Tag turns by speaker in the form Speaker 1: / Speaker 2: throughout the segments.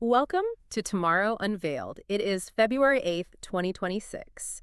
Speaker 1: Welcome to Tomorrow Unveiled. It is February 8th, 2026.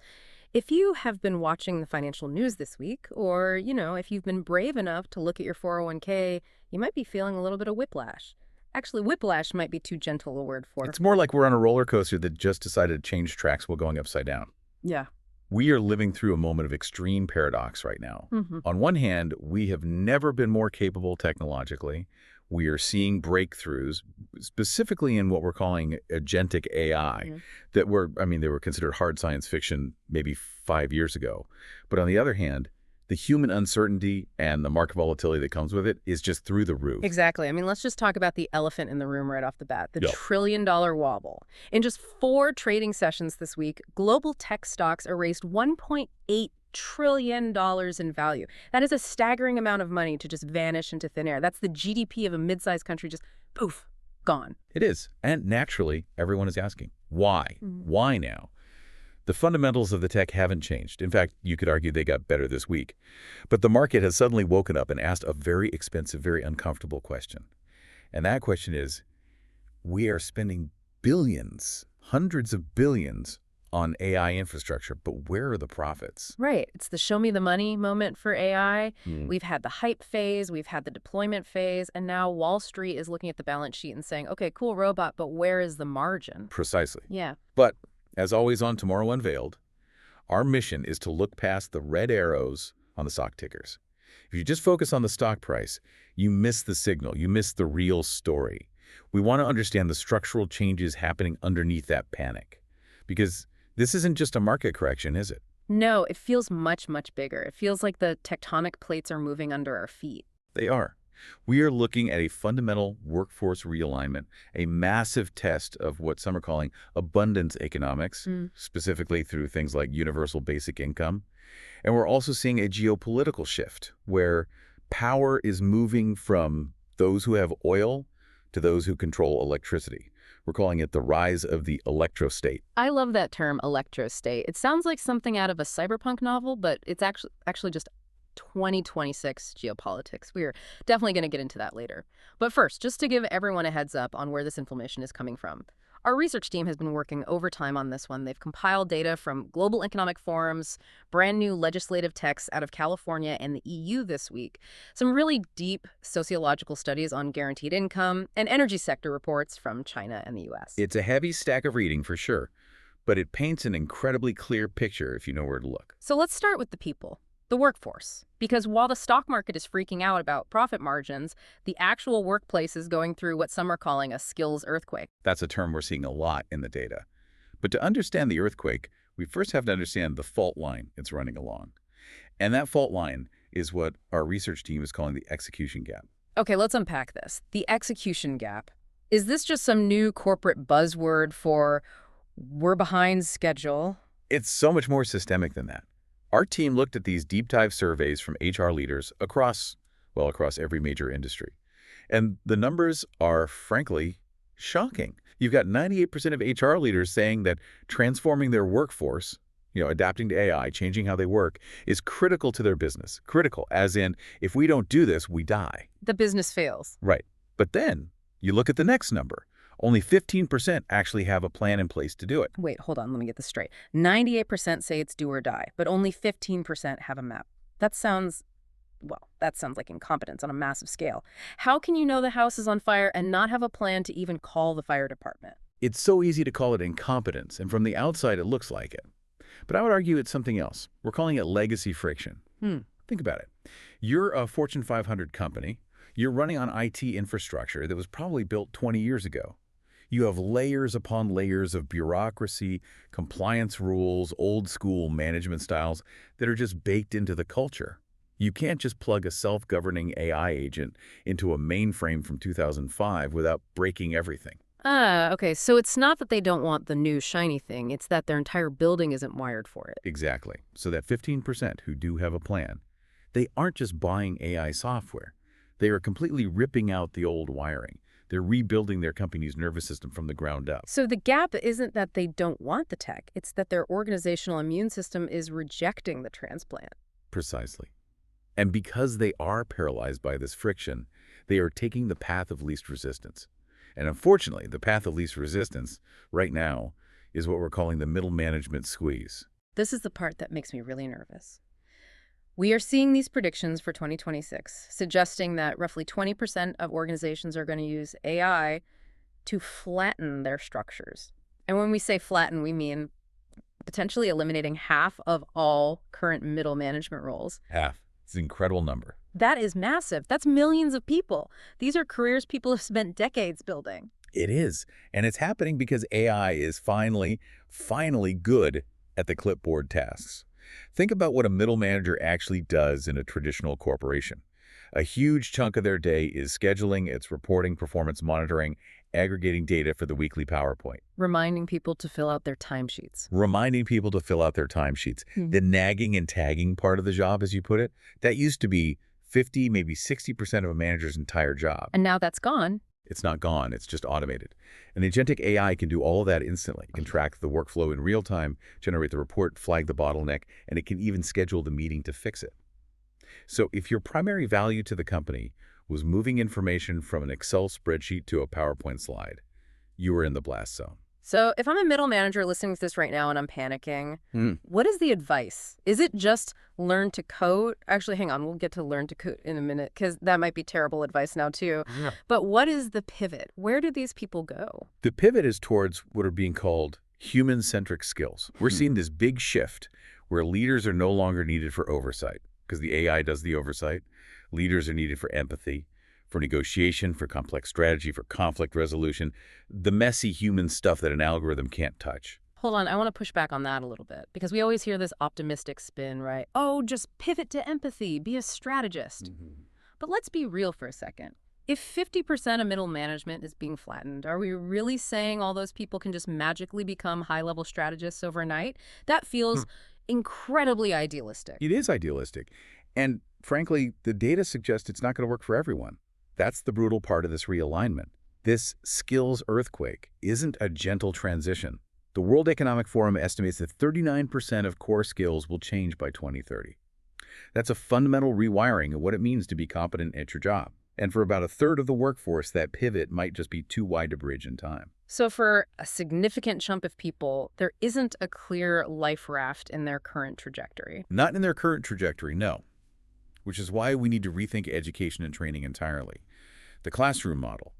Speaker 1: If you have been watching the financial news this week, or, if you've been brave enough to look at your 401k, you might be feeling a little bit of whiplash. Actually, whiplash might be too gentle a word for.
Speaker 2: It's more like we're on a roller coaster that just decided to change tracks while going upside down.
Speaker 1: Yeah.
Speaker 2: We are living through a moment of extreme paradox right now. On one hand, we have never been more capable technologically. We are seeing breakthroughs, specifically in what we're calling agentic AI, they were considered hard science fiction maybe 5 years ago. But on the other hand, the human uncertainty and the market volatility that comes with it is just through the roof.
Speaker 1: Exactly. I mean, let's just talk about the elephant in the room right off the bat, the
Speaker 2: Yep.
Speaker 1: trillion-dollar wobble. In just 4 trading sessions this week, global tech stocks erased $1.8 trillion in value. That is a staggering amount of money to just vanish into thin air. That's the GDP of a mid-sized country just poof, gone.
Speaker 2: It is. And naturally, everyone is asking, why? Why now? The fundamentals of the tech haven't changed. In fact, you could argue they got better this week. But the market has suddenly woken up and asked a very expensive, very uncomfortable question. And that question is, we are spending billions, hundreds of billions on AI infrastructure, but where are the profits?
Speaker 1: Right. It's the show me the money moment for AI. We've had the hype phase, we've had the deployment phase, and now Wall Street is looking at the balance sheet and saying, okay, cool robot, but where is the margin?
Speaker 2: Precisely.
Speaker 1: Yeah.
Speaker 2: But as always on Tomorrow Unveiled, our mission is to look past the red arrows on the stock tickers. If you just focus on the stock price, you miss the signal, you miss the real story. We want to understand the structural changes happening underneath that panic. Because this isn't just a market correction, is it?
Speaker 1: No, it feels much, much bigger. It feels like the tectonic plates are moving under our feet.
Speaker 2: They are. We are looking at a fundamental workforce realignment, a massive test of what some are calling abundance economics, specifically through things like universal basic income. And we're also seeing a geopolitical shift where power is moving from those who have oil to those who control electricity. We're calling it the rise of the electrostate.
Speaker 1: I love that term, electrostate. It sounds like something out of a cyberpunk novel, but it's actually just 2026 geopolitics. We're definitely going to get into that later. But first, just to give everyone a heads up on where this information is coming from. Our research team has been working overtime on this one. They've compiled data from global economic forums, brand new legislative texts out of California and the EU this week, some really deep sociological studies on guaranteed income, and energy sector reports from China and the US.
Speaker 2: It's a heavy stack of reading for sure, but it paints an incredibly clear picture if you know where to look.
Speaker 1: So let's start with the people. The workforce. Because while the stock market is freaking out about profit margins, the actual workplace is going through what some are calling a skills earthquake.
Speaker 2: That's a term we're seeing a lot in the data. But to understand the earthquake, we first have to understand the fault line it's running along. And that fault line is what our research team is calling the execution gap.
Speaker 1: Okay, let's unpack this. The execution gap. Is this just some new corporate buzzword for we're behind schedule?
Speaker 2: It's so much more systemic than that. Our team looked at these deep dive surveys from HR leaders across every major industry. And the numbers are, frankly, shocking. You've got 98% of HR leaders saying that transforming their workforce, adapting to AI, changing how they work, is critical to their business. Critical, as in, if we don't do this, we die.
Speaker 1: The business fails.
Speaker 2: Right. But then you look at the next number. Only 15% actually have a plan in place to do it.
Speaker 1: Wait, hold on, let me get this straight. 98% say it's do or die, but only 15% have a map. That sounds like incompetence on a massive scale. How can you know the house is on fire and not have a plan to even call the fire department?
Speaker 2: It's so easy to call it incompetence, and from the outside it looks like it. But I would argue it's something else. We're calling it legacy friction. Think about it. You're a Fortune 500 company. You're running on IT infrastructure that was probably built 20 years ago. You have layers upon layers of bureaucracy, compliance rules, old-school management styles that are just baked into the culture. You can't just plug a self-governing AI agent into a mainframe from 2005 without breaking everything.
Speaker 1: Okay, so it's not that they don't want the new shiny thing, it's that their entire building isn't wired for it.
Speaker 2: Exactly. So that 15% who do have a plan, they aren't just buying AI software. They are completely ripping out the old wiring. They're rebuilding their company's nervous system from the ground up.
Speaker 1: So the gap isn't that they don't want the tech, it's that their organizational immune system is rejecting the transplant.
Speaker 2: Precisely. And because they are paralyzed by this friction, they are taking the path of least resistance. And unfortunately, the path of least resistance right now is what we're calling the middle management squeeze.
Speaker 1: This is the part that makes me really nervous. We are seeing these predictions for 2026, suggesting that roughly 20% of organizations are going to use AI to flatten their structures. And when we say flatten, we mean potentially eliminating half of all current middle management roles.
Speaker 2: Half. It's an incredible number.
Speaker 1: That is massive. That's millions of people. These are careers people have spent decades building.
Speaker 2: It is. And it's happening because AI is finally good at the clipboard tasks. Think about what a middle manager actually does in a traditional corporation. A huge chunk of their day is scheduling, it's reporting, performance monitoring, aggregating data for the weekly PowerPoint.
Speaker 1: Reminding people to fill out their timesheets.
Speaker 2: The nagging and tagging part of the job, as you put it, that used to be 50, maybe 60% of a manager's entire job.
Speaker 1: And now that's gone.
Speaker 2: It's not gone. It's just automated. And agentic AI can do all of that instantly. It can track the workflow in real time, generate the report, flag the bottleneck, and it can even schedule the meeting to fix it. So if your primary value to the company was moving information from an Excel spreadsheet to a PowerPoint slide, you were in the blast zone.
Speaker 1: So if I'm a middle manager listening to this right now and I'm panicking, what is the advice? Is it just learn to code? Actually, hang on, we'll get to learn to code in a minute because that might be terrible advice now too. Yeah. But what is the pivot? Where do these people go?
Speaker 2: The pivot is towards what are being called human-centric skills. We're seeing this big shift where leaders are no longer needed for oversight because the AI does the oversight. Leaders are needed for empathy, for negotiation, for complex strategy, for conflict resolution, the messy human stuff that an algorithm can't touch.
Speaker 1: Hold on, I want to push back on that a little bit because we always hear this optimistic spin, right? Oh, just pivot to empathy, be a strategist. But let's be real for a second. If 50% of middle management is being flattened, are we really saying all those people can just magically become high-level strategists overnight? That feels incredibly idealistic.
Speaker 2: It is idealistic. And frankly, the data suggests it's not going to work for everyone. That's the brutal part of this realignment. This skills earthquake isn't a gentle transition. The World Economic Forum estimates that 39% of core skills will change by 2030. That's a fundamental rewiring of what it means to be competent at your job. And for about a third of the workforce, that pivot might just be too wide to bridge in time.
Speaker 1: So for a significant chunk of people, there isn't a clear life raft in their current trajectory.
Speaker 2: Not in their current trajectory, no. Which is why we need to rethink education and training entirely. The classroom model,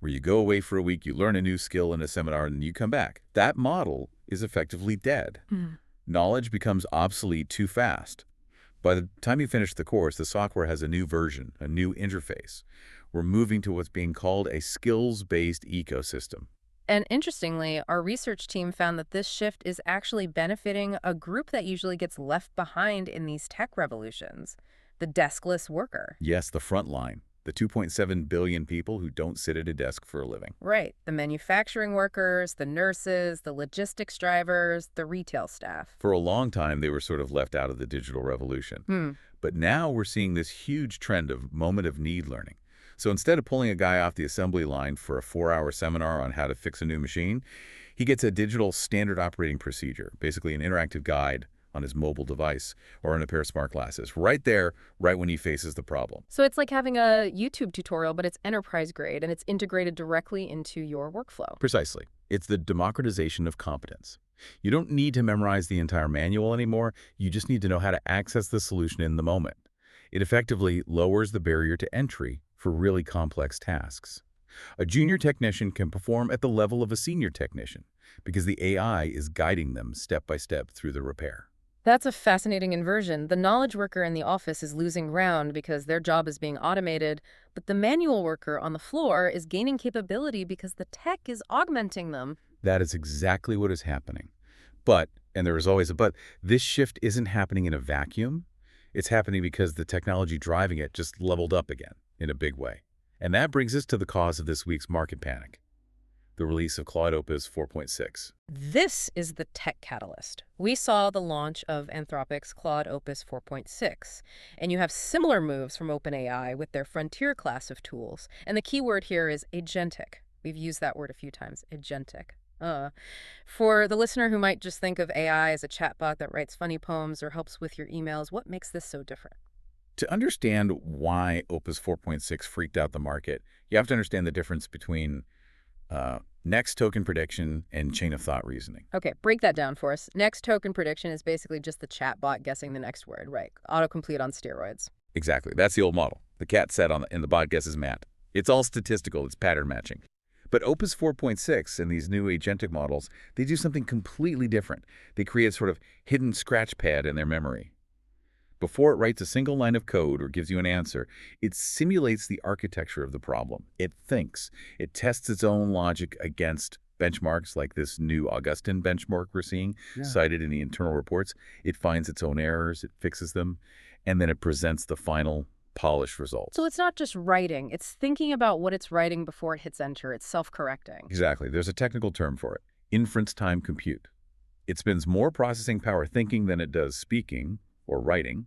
Speaker 2: where you go away for a week, you learn a new skill in a seminar, and then you come back. That model is effectively dead. Knowledge becomes obsolete too fast. By the time you finish the course, the software has a new version, a new interface. We're moving to what's being called a skills-based ecosystem.
Speaker 1: And interestingly, our research team found that this shift is actually benefiting a group that usually gets left behind in these tech revolutions, the deskless worker.
Speaker 2: Yes, the front line. The 2.7 billion people who don't sit at a desk for a living.
Speaker 1: Right. The manufacturing workers, the nurses, the logistics drivers, the retail staff.
Speaker 2: For a long time, they were sort of left out of the digital revolution. But now we're seeing this huge trend of moment of need learning. So instead of pulling a guy off the assembly line for a 4-hour seminar on how to fix a new machine, he gets a digital standard operating procedure, basically an interactive guide on his mobile device or on a pair of smart glasses, right there, right when he faces the problem.
Speaker 1: So it's like having a YouTube tutorial, but it's enterprise grade and it's integrated directly into your workflow.
Speaker 2: Precisely. It's the democratization of competence. You don't need to memorize the entire manual anymore. You just need to know how to access the solution in the moment. It effectively lowers the barrier to entry for really complex tasks. A junior technician can perform at the level of a senior technician because the AI is guiding them step by step through the repair.
Speaker 1: That's a fascinating inversion. The knowledge worker in the office is losing ground because their job is being automated, but the manual worker on the floor is gaining capability because the tech is augmenting them.
Speaker 2: That is exactly what is happening. But, and there is always a but, this shift isn't happening in a vacuum. It's happening because the technology driving it just leveled up again in a big way. And that brings us to the cause of this week's market panic. The release of Claude Opus 4.6.
Speaker 1: This is the tech catalyst. We saw the launch of Anthropic's Claude Opus 4.6, and you have similar moves from OpenAI with their frontier class of tools. And the key word here is agentic. We've used that word a few times, agentic. For the listener who might just think of AI as a chatbot that writes funny poems or helps with your emails, what makes this so different?
Speaker 2: To understand why Opus 4.6 freaked out the market, you have to understand the difference between Next token prediction and chain of thought reasoning.
Speaker 1: Okay, break that down for us. Next token prediction is basically just the chatbot guessing the next word, right? Autocomplete on steroids.
Speaker 2: Exactly. That's the old model. The cat sat on and the bot guesses Matt. It's all statistical. It's pattern matching. But Opus 4.6 and these new agentic models, they do something completely different. They create a sort of hidden scratch pad in their memory. Before it writes a single line of code or gives you an answer, it simulates the architecture of the problem. It thinks. It tests its own logic against benchmarks like this new Augustine benchmark we're seeing, cited in the internal reports. It finds its own errors, it fixes them, and then it presents the final polished results.
Speaker 1: So it's not just writing. It's thinking about what it's writing before it hits enter. It's self-correcting.
Speaker 2: Exactly. There's a technical term for it. Inference time compute. It spends more processing power thinking than it does speaking or writing.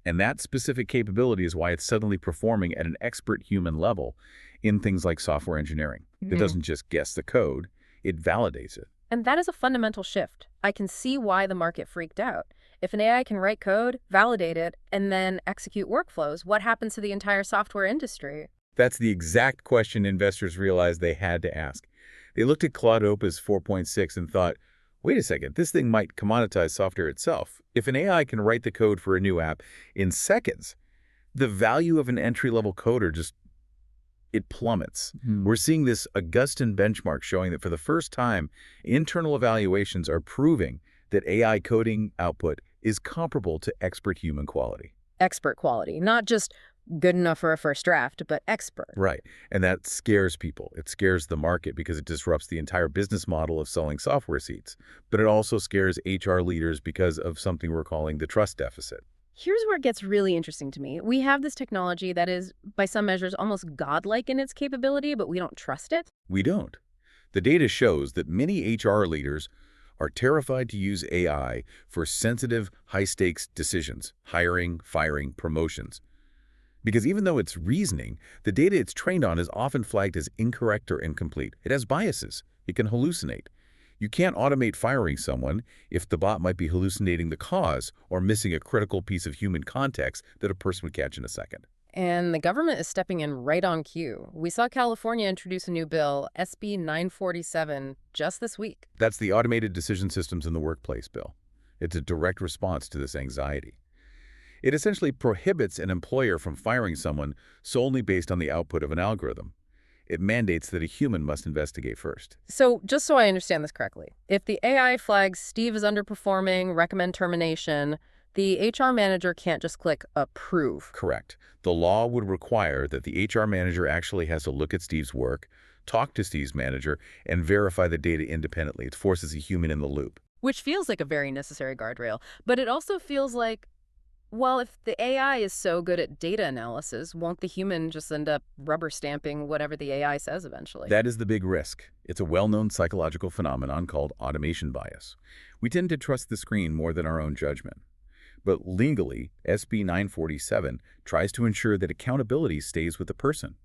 Speaker 2: And that specific capability is why it's suddenly performing at an expert human level in things like software engineering. It doesn't just guess the code, it validates it.
Speaker 1: And that is a fundamental shift. I can see why the market freaked out. If an AI can write code, validate it, and then execute workflows, what happens to the entire software industry?
Speaker 2: That's the exact question investors realized they had to ask. They looked at Claude Opus 4.6 and thought, wait a second, this thing might commoditize software itself. If an AI can write the code for a new app in seconds, the value of an entry-level coder it plummets. We're seeing this Augustine benchmark showing that for the first time, internal evaluations are proving that AI coding output is comparable to expert human quality.
Speaker 1: Expert quality, not just good enough for a first draft, but expert.
Speaker 2: Right. And that scares people. It scares the market because it disrupts the entire business model of selling software seats. But it also scares HR leaders because of something we're calling the trust deficit.
Speaker 1: Here's where it gets really interesting to me. We have this technology that is, by some measures, almost godlike in its capability, but we don't trust it.
Speaker 2: We don't. The data shows that many HR leaders are terrified to use AI for sensitive, high-stakes decisions, hiring, firing, promotions. Because even though it's reasoning, the data it's trained on is often flagged as incorrect or incomplete. It has biases. It can hallucinate. You can't automate firing someone if the bot might be hallucinating the cause or missing a critical piece of human context that a person would catch in a second.
Speaker 1: And the government is stepping in right on cue. We saw California introduce a new bill, SB 947, just this week.
Speaker 2: That's the Automated Decision Systems in the Workplace bill. It's a direct response to this anxiety. It essentially prohibits an employer from firing someone solely based on the output of an algorithm. It mandates that a human must investigate first.
Speaker 1: So just so I understand this correctly, if the AI flags Steve is underperforming, recommend termination, the HR manager can't just click approve.
Speaker 2: Correct. The law would require that the HR manager actually has to look at Steve's work, talk to Steve's manager, and verify the data independently. It forces a human in the loop.
Speaker 1: Which feels like a very necessary guardrail. But it also feels like, well, if the AI is so good at data analysis, won't the human just end up rubber stamping whatever the AI says eventually?
Speaker 2: That is the big risk. It's a well-known psychological phenomenon called automation bias. We tend to trust the screen more than our own judgment. But legally, SB 947 tries to ensure that accountability stays with the person.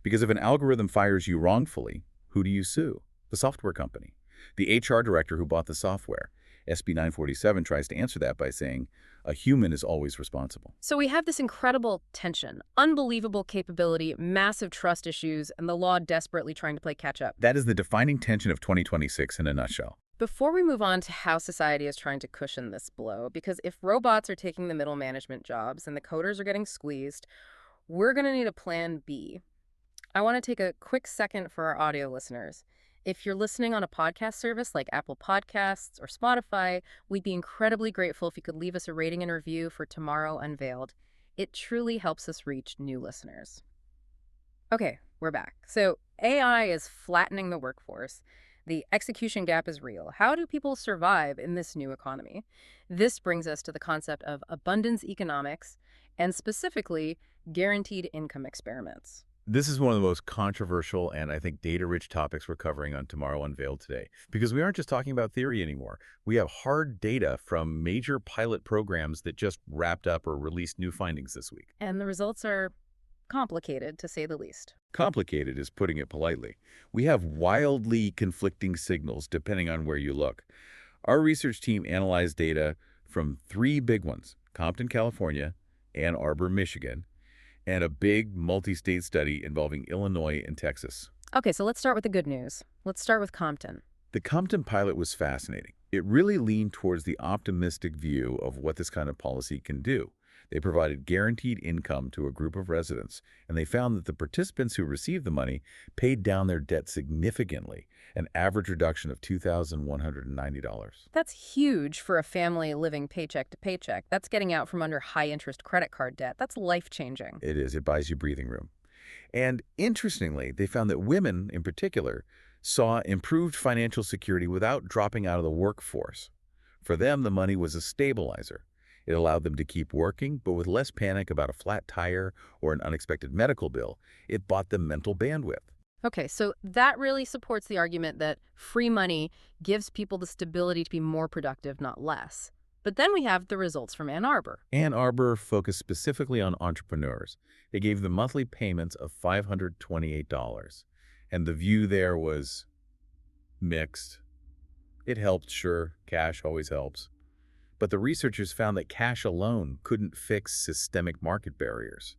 Speaker 2: Because if an algorithm fires you wrongfully, who do you sue? The software company. The HR director who bought the software. SB 947 tries to answer that by saying, a human is always responsible.
Speaker 1: So we have this incredible tension, unbelievable capability, massive trust issues, and the law desperately trying to play catch up.
Speaker 2: That is the defining tension of 2026 in a nutshell.
Speaker 1: Before we move on to how society is trying to cushion this blow, because if robots are taking the middle management jobs and the coders are getting squeezed, we're going to need a plan B. I want to take a quick second for our audio listeners. If you're listening on a podcast service like Apple Podcasts or Spotify, we'd be incredibly grateful if you could leave us a rating and review for Tomorrow Unveiled. It truly helps us reach new listeners. Okay, we're back. So AI is flattening the workforce. The execution gap is real. How do people survive in this new economy? This brings us to the concept of abundance economics and specifically guaranteed income experiments.
Speaker 2: This is one of the most controversial and I think data-rich topics we're covering on Tomorrow Unveiled today, because we aren't just talking about theory anymore. We have hard data from major pilot programs that just wrapped up or released new findings this week.
Speaker 1: And the results are complicated, to say the least.
Speaker 2: Complicated is putting it politely. We have wildly conflicting signals depending on where you look. Our research team analyzed data from 3 big ones, Compton, California, Ann Arbor, Michigan, and a big multi-state study involving Illinois and Texas.
Speaker 1: Okay, so let's start with the good news. Let's start with Compton.
Speaker 2: The Compton pilot was fascinating. It really leaned towards the optimistic view of what this kind of policy can do. They provided guaranteed income to a group of residents, and they found that the participants who received the money paid down their debt significantly, an average reduction of $2,190.
Speaker 1: That's huge for a family living paycheck to paycheck. That's getting out from under high-interest credit card debt. That's life-changing.
Speaker 2: It is. It buys you breathing room. And interestingly, they found that women, in particular, saw improved financial security without dropping out of the workforce. For them, the money was a stabilizer. It allowed them to keep working, but with less panic about a flat tire or an unexpected medical bill. It bought them mental bandwidth.
Speaker 1: Okay, so that really supports the argument that free money gives people the stability to be more productive, not less. But then we have the results from Ann Arbor.
Speaker 2: Ann Arbor focused specifically on entrepreneurs. They gave them monthly payments of $528. And the view there was mixed. It helped, sure. Cash always helps. But the researchers found that cash alone couldn't fix systemic market barriers.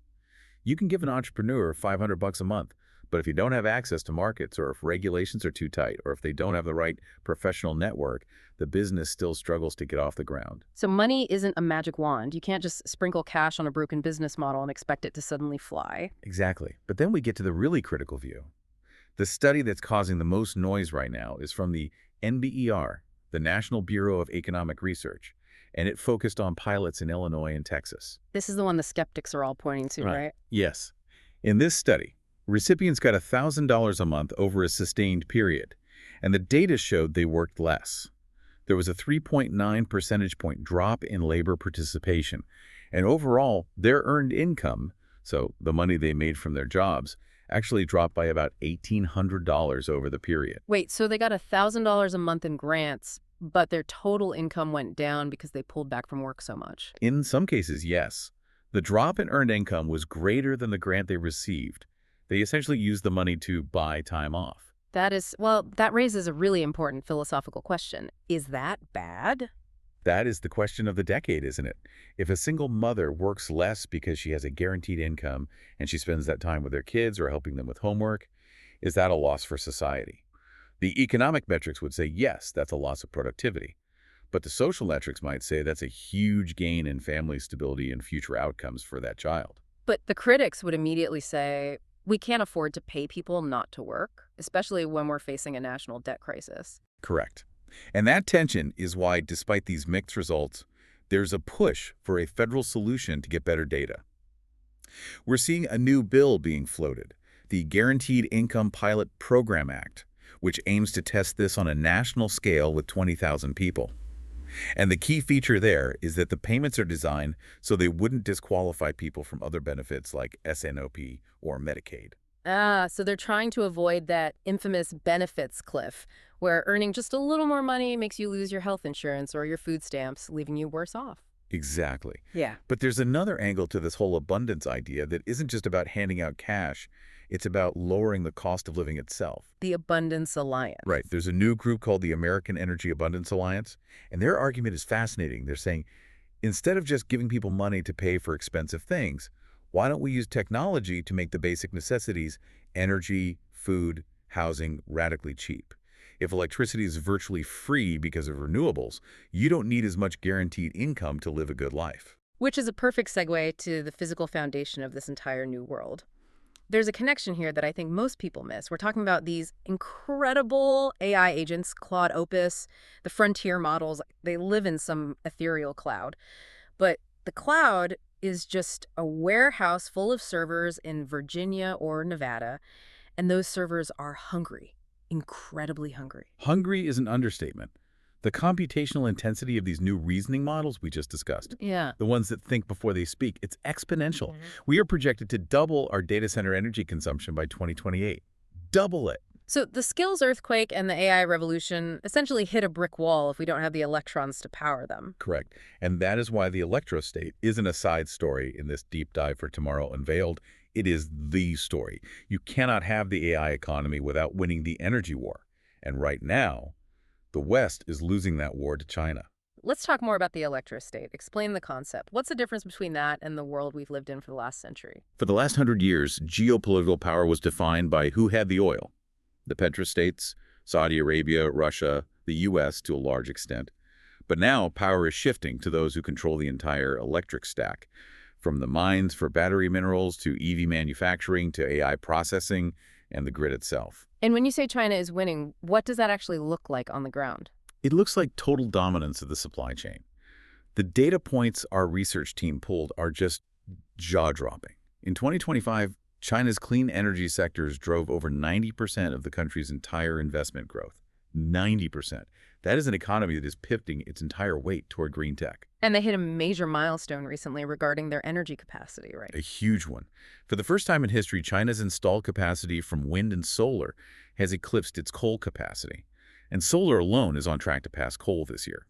Speaker 2: You can give an entrepreneur $500 a month, but if you don't have access to markets, or if regulations are too tight, or if they don't have the right professional network, the business still struggles to get off the ground.
Speaker 1: So money isn't a magic wand. You can't just sprinkle cash on a broken business model and expect it to suddenly fly.
Speaker 2: Exactly. But then we get to the really critical view. The study that's causing the most noise right now is from the NBER, the National Bureau of Economic Research, and it focused on pilots in Illinois and Texas.
Speaker 1: This is the one the skeptics are all pointing to, right?
Speaker 2: Yes. In this study, recipients got $1,000 a month over a sustained period, and the data showed they worked less. There was a 3.9 percentage point drop in labor participation, and overall, their earned income, so the money they made from their jobs, actually dropped by about $1,800 over the period.
Speaker 1: Wait, so they got $1,000 a month in grants, but their total income went down because they pulled back from work so much?
Speaker 2: In some cases, yes. The drop in earned income was greater than the grant they received. They essentially used the money to buy time off.
Speaker 1: That raises a really important philosophical question. Is that bad?
Speaker 2: That is the question of the decade, isn't it? If a single mother works less because she has a guaranteed income and she spends that time with their kids or helping them with homework, is that a loss for society? The economic metrics would say, yes, that's a loss of productivity. But the social metrics might say that's a huge gain in family stability and future outcomes for that child.
Speaker 1: But the critics would immediately say, we can't afford to pay people not to work, especially when we're facing a national debt crisis.
Speaker 2: Correct. And that tension is why, despite these mixed results, there's a push for a federal solution to get better data. We're seeing a new bill being floated, the Guaranteed Income Pilot Program Act, which aims to test this on a national scale with 20,000 people. And the key feature there is that the payments are designed so they wouldn't disqualify people from other benefits like SNOP or Medicaid.
Speaker 1: So they're trying to avoid that infamous benefits cliff, where earning just a little more money makes you lose your health insurance or your food stamps, leaving you worse off.
Speaker 2: Exactly.
Speaker 1: Yeah.
Speaker 2: But there's another angle to this whole abundance idea that isn't just about handing out cash. It's about lowering the cost of living itself.
Speaker 1: The Abundance Alliance.
Speaker 2: Right. There's a new group called the American Energy Abundance Alliance, and their argument is fascinating. They're saying, instead of just giving people money to pay for expensive things, why don't we use technology to make the basic necessities, energy, food, housing, radically cheap? If electricity is virtually free because of renewables, you don't need as much guaranteed income to live a good life.
Speaker 1: Which is a perfect segue to the physical foundation of this entire new world. There's a connection here that I think most people miss. We're talking about these incredible AI agents, Claude Opus, the frontier models. They live in some ethereal cloud. But the cloud is just a warehouse full of servers in Virginia or Nevada, and those servers are hungry, incredibly hungry.
Speaker 2: Hungry is an understatement. The computational intensity of these new reasoning models we just discussed,
Speaker 1: Yeah.
Speaker 2: the ones that think before they speak, it's exponential. We are projected to double our data center energy consumption by 2028. Double it.
Speaker 1: So the skills earthquake and the AI revolution essentially hit a brick wall if we don't have the electrons to power them.
Speaker 2: Correct. And that is why the Electrostate isn't a side story in this deep dive for Tomorrow Unveiled. It is the story. You cannot have the AI economy without winning the energy war. And right now, the West is losing that war to China.
Speaker 1: Let's talk more about the Electrostate. Explain the concept. What's the difference between that and the world we've lived in for the last century?
Speaker 2: For the last 100 years, geopolitical power was defined by who had the oil. The petrostates, Saudi Arabia, Russia, the U.S. to a large extent. But now power is shifting to those who control the entire electric stack, from the mines for battery minerals to EV manufacturing to AI processing and the grid itself.
Speaker 1: And when you say China is winning, what does that actually look like on the ground?
Speaker 2: It looks like total dominance of the supply chain. The data points our research team pulled are just jaw-dropping. In 2025, China's clean energy sectors drove over 90% of the country's entire investment growth. 90%. That is an economy that is pivoting its entire weight toward green tech.
Speaker 1: And they hit a major milestone recently regarding their energy capacity, right?
Speaker 2: A huge one. For the first time in history, China's installed capacity from wind and solar has eclipsed its coal capacity. And solar alone is on track to pass coal this year.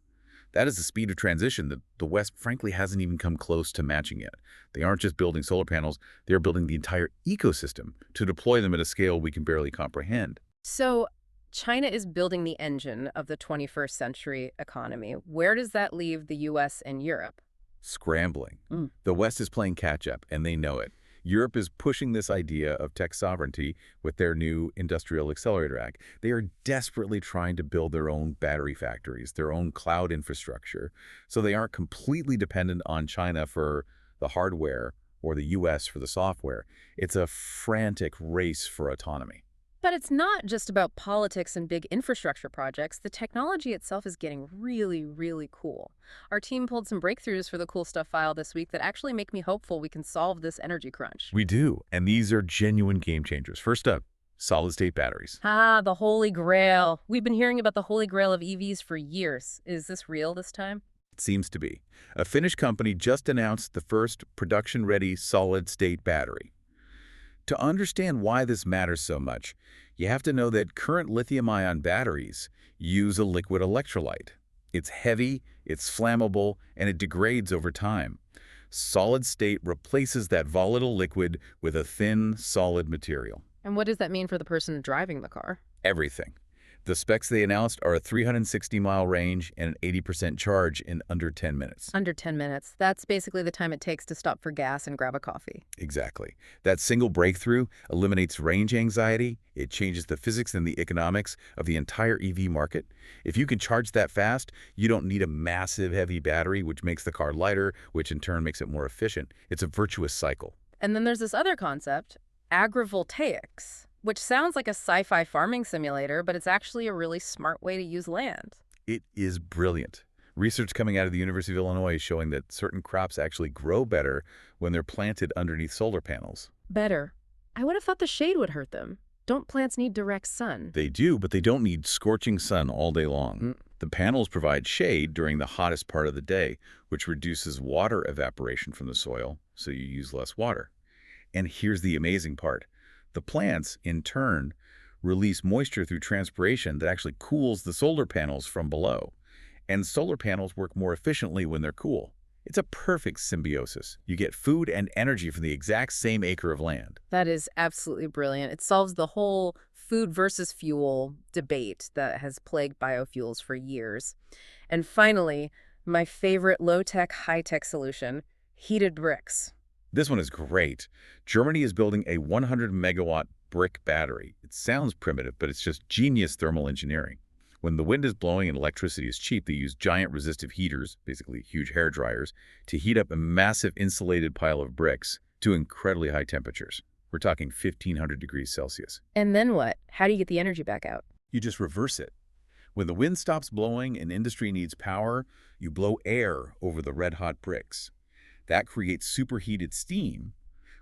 Speaker 2: That is the speed of transition that the West, frankly, hasn't even come close to matching yet. They aren't just building solar panels, they're building the entire ecosystem to deploy them at a scale we can barely comprehend.
Speaker 1: So China is building the engine of the 21st century economy. Where does that leave the U.S. and Europe?
Speaker 2: Scrambling. The West is playing catch-up, and they know it. Europe is pushing this idea of tech sovereignty with their new Industrial Accelerator Act. They are desperately trying to build their own battery factories, their own cloud infrastructure, so they aren't completely dependent on China for the hardware or the U.S. for the software. It's a frantic race for autonomy.
Speaker 1: But it's not just about politics and big infrastructure projects. The technology itself is getting really, really cool. Our team pulled some breakthroughs for the cool stuff file this week that actually make me hopeful we can solve this energy crunch.
Speaker 2: We do, and these are genuine game changers. First up, solid-state batteries.
Speaker 1: Ah, the holy grail. We've been hearing about the holy grail of EVs for years. Is this real this time?
Speaker 2: It seems to be. A Finnish company just announced the first production-ready solid-state battery. To understand why this matters so much, you have to know that current lithium-ion batteries use a liquid electrolyte. It's heavy, it's flammable, and it degrades over time. Solid-state replaces that volatile liquid with a thin, solid material.
Speaker 1: And what does that mean for the person driving the car?
Speaker 2: Everything. The specs they announced are a 360-mile range and an 80% charge in under 10 minutes.
Speaker 1: Under 10 minutes. That's basically the time it takes to stop for gas and grab a coffee.
Speaker 2: Exactly. That single breakthrough eliminates range anxiety. It changes the physics and the economics of the entire EV market. If you can charge that fast, you don't need a massive, heavy battery, which makes the car lighter, which in turn makes it more efficient. It's a virtuous cycle.
Speaker 1: And then there's this other concept, agrivoltaics, which sounds like a sci-fi farming simulator, but it's actually a really smart way to use land.
Speaker 2: It is brilliant. Research coming out of the University of Illinois is showing that certain crops actually grow better when they're planted underneath solar panels.
Speaker 1: Better. I would have thought the shade would hurt them. Don't plants need direct sun?
Speaker 2: They do, but they don't need scorching sun all day long. The panels provide shade during the hottest part of the day, which reduces water evaporation from the soil, so you use less water. And here's the amazing part. The plants, in turn, release moisture through transpiration that actually cools the solar panels from below. And solar panels work more efficiently when they're cool. It's a perfect symbiosis. You get food and energy from the exact same acre of land.
Speaker 1: That is absolutely brilliant. It solves the whole food versus fuel debate that has plagued biofuels for years. And finally, my favorite low-tech, high-tech solution, heated bricks.
Speaker 2: This one is great. Germany is building a 100-megawatt brick battery. It sounds primitive, but it's just genius thermal engineering. When the wind is blowing and electricity is cheap, they use giant resistive heaters, basically huge hair dryers, to heat up a massive insulated pile of bricks to incredibly high temperatures. We're talking 1,500 degrees Celsius.
Speaker 1: And then what? How do you get the energy back out?
Speaker 2: You just reverse it. When the wind stops blowing and industry needs power, you blow air over the red-hot bricks. That creates superheated steam,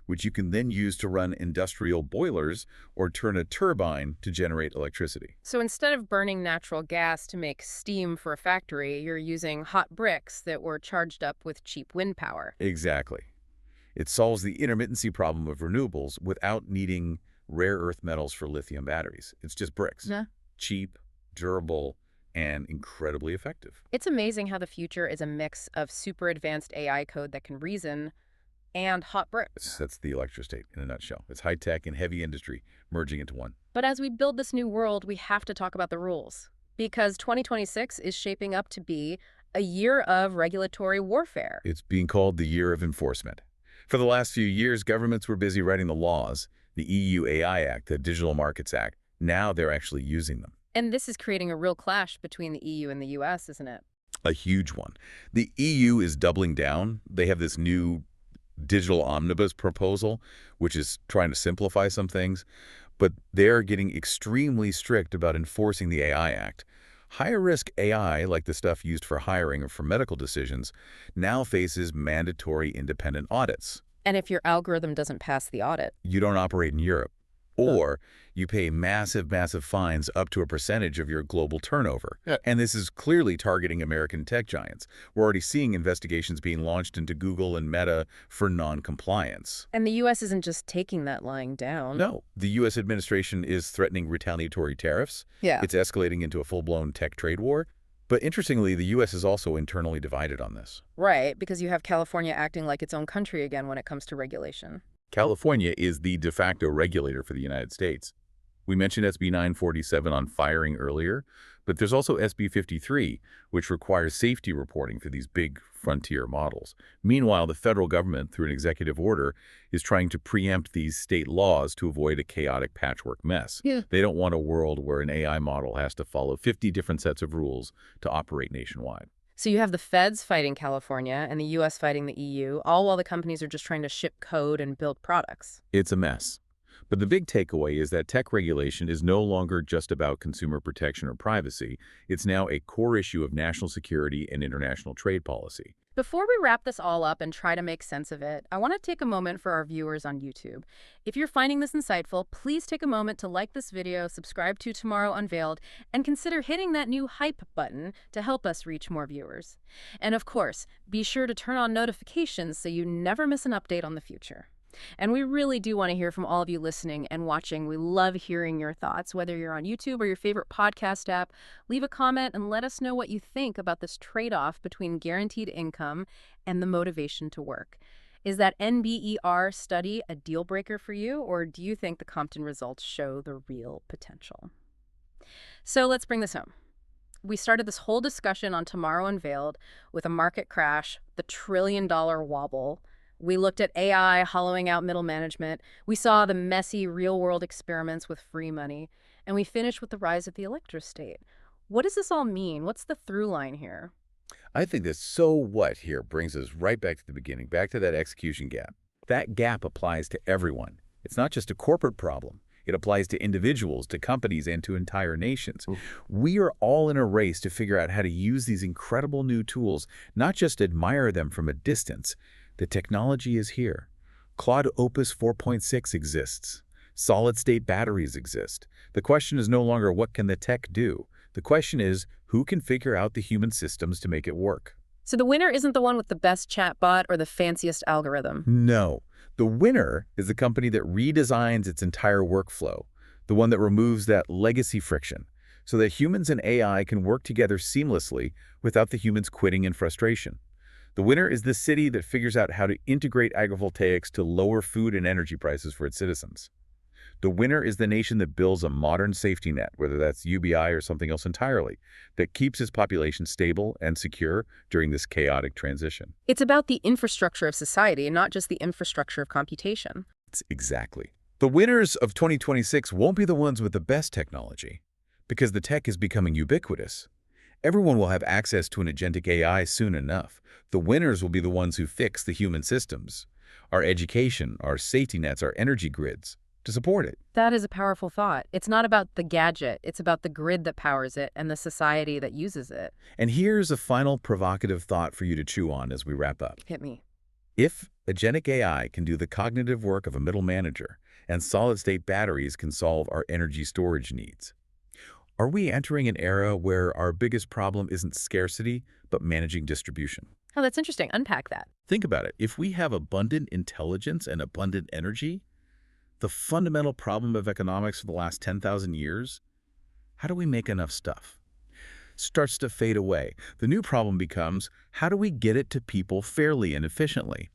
Speaker 2: which you can then use to run industrial boilers or turn a turbine to generate electricity.
Speaker 1: So instead of burning natural gas to make steam for a factory, you're using hot bricks that were charged up with cheap wind power.
Speaker 2: Exactly. It solves the intermittency problem of renewables without needing rare earth metals for lithium batteries. It's just bricks.
Speaker 1: Yeah.
Speaker 2: Cheap, durable, and incredibly effective.
Speaker 1: It's amazing how the future is a mix of super advanced AI code that can reason and hot bricks.
Speaker 2: That's the Electrostate in a nutshell. It's high-tech and heavy industry merging into one.
Speaker 1: But as we build this new world, we have to talk about the rules. Because 2026 is shaping up to be a year of regulatory warfare.
Speaker 2: It's being called the year of enforcement. For the last few years, governments were busy writing the laws, the EU AI Act, the Digital Markets Act. Now they're actually using them.
Speaker 1: And this is creating a real clash between the EU and the US, isn't it?
Speaker 2: A huge one. The EU is doubling down. They have this new digital omnibus proposal, which is trying to simplify some things, but they're getting extremely strict about enforcing the AI Act. Higher risk AI, like the stuff used for hiring or for medical decisions, now faces mandatory independent audits.
Speaker 1: And if your algorithm doesn't pass the audit.
Speaker 2: You don't operate in Europe. Or you pay massive, massive fines up to a percentage of your global turnover.
Speaker 3: Yeah.
Speaker 2: And this is clearly targeting American tech giants. We're already seeing investigations being launched into Google and Meta for non-compliance.
Speaker 1: And the US isn't just taking that lying down.
Speaker 2: No, the U.S. administration is threatening retaliatory tariffs.
Speaker 1: Yeah.
Speaker 2: It's escalating into a full-blown tech trade war. But interestingly, the U.S. is also internally divided on this.
Speaker 1: Right, because you have California acting like its own country again when it comes to regulation.
Speaker 2: California is the de facto regulator for the United States. We mentioned SB 947 on firing earlier, but there's also SB 53, which requires safety reporting for these big frontier models. Meanwhile, the federal government, through an executive order, is trying to preempt these state laws to avoid a chaotic patchwork mess.
Speaker 1: Yeah.
Speaker 2: They don't want a world where an AI model has to follow 50 different sets of rules to operate nationwide.
Speaker 1: So you have the feds fighting California and the US fighting the EU, all while the companies are just trying to ship code and build products.
Speaker 2: It's a mess. But the big takeaway is that tech regulation is no longer just about consumer protection or privacy. It's now a core issue of national security and international trade policy.
Speaker 1: Before we wrap this all up and try to make sense of it, I want to take a moment for our viewers on YouTube. If you're finding this insightful, please take a moment to like this video, subscribe to Tomorrow Unveiled, and consider hitting that new hype button to help us reach more viewers. And of course, be sure to turn on notifications so you never miss an update on the future. And we really do want to hear from all of you listening and watching. We love hearing your thoughts, whether you're on YouTube or your favorite podcast app. Leave a comment and let us know what you think about this trade-off between guaranteed income and the motivation to work. Is that NBER study a deal breaker for you, or do you think the Compton results show the real potential? So let's bring this home. We started this whole discussion on Tomorrow Unveiled with a market crash, the trillion-dollar wobble. We looked at AI hollowing out middle management. We saw the messy real-world experiments with free money. And we finished with the rise of the Electrostate. What does this all mean? What's the through line here?
Speaker 2: I think this "so what" here brings us right back to the beginning, back to that execution gap. That gap applies to everyone. It's not just a corporate problem. It applies to individuals, to companies, and to entire nations. We are all in a race to figure out how to use these incredible new tools, not just admire them from a distance. The technology is here. Claude Opus 4.6 exists. Solid-state batteries exist. The question is no longer what can the tech do? The question is who can figure out the human systems to make it work?
Speaker 1: So the winner isn't the one with the best chatbot or the fanciest algorithm.
Speaker 2: No. The winner is the company that redesigns its entire workflow, the one that removes that legacy friction, so that humans and AI can work together seamlessly without the humans quitting in frustration. The winner is the city that figures out how to integrate agrivoltaics to lower food and energy prices for its citizens. The winner is the nation that builds a modern safety net, whether that's UBI or something else entirely, that keeps its population stable and secure during this chaotic transition.
Speaker 1: It's about the infrastructure of society and not just the infrastructure of computation.
Speaker 2: Exactly. The winners of 2026 won't be the ones with the best technology, because the tech is becoming ubiquitous. Everyone will have access to an agentic AI soon enough. The winners will be the ones who fix the human systems, our education, our safety nets, our energy grids, to support it.
Speaker 1: That is a powerful thought. It's not about the gadget. It's about the grid that powers it and the society that uses it.
Speaker 2: And here's a final provocative thought for you to chew on as we wrap up.
Speaker 1: Hit me.
Speaker 2: If agentic AI can do the cognitive work of a middle manager and solid-state batteries can solve our energy storage needs, are we entering an era where our biggest problem isn't scarcity, but managing distribution?
Speaker 1: Oh, that's interesting. Unpack that.
Speaker 2: Think about it. If we have abundant intelligence and abundant energy, the fundamental problem of economics for the last 10,000 years, how do we make enough stuff, starts to fade away. The new problem becomes, how do we get it to people fairly and efficiently?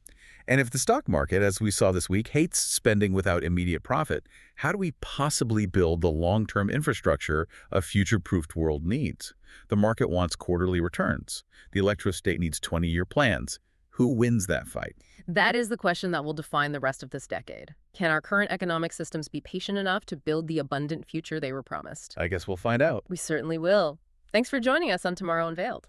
Speaker 2: And if the stock market, as we saw this week, hates spending without immediate profit, how do we possibly build the long-term infrastructure a future-proofed world needs? The market wants quarterly returns. The Electrostate needs 20-year plans. Who wins that fight?
Speaker 1: That is the question that will define the rest of this decade. Can our current economic systems be patient enough to build the abundant future they were promised?
Speaker 2: I guess we'll find out.
Speaker 1: We certainly will. Thanks for joining us on Tomorrow Unveiled.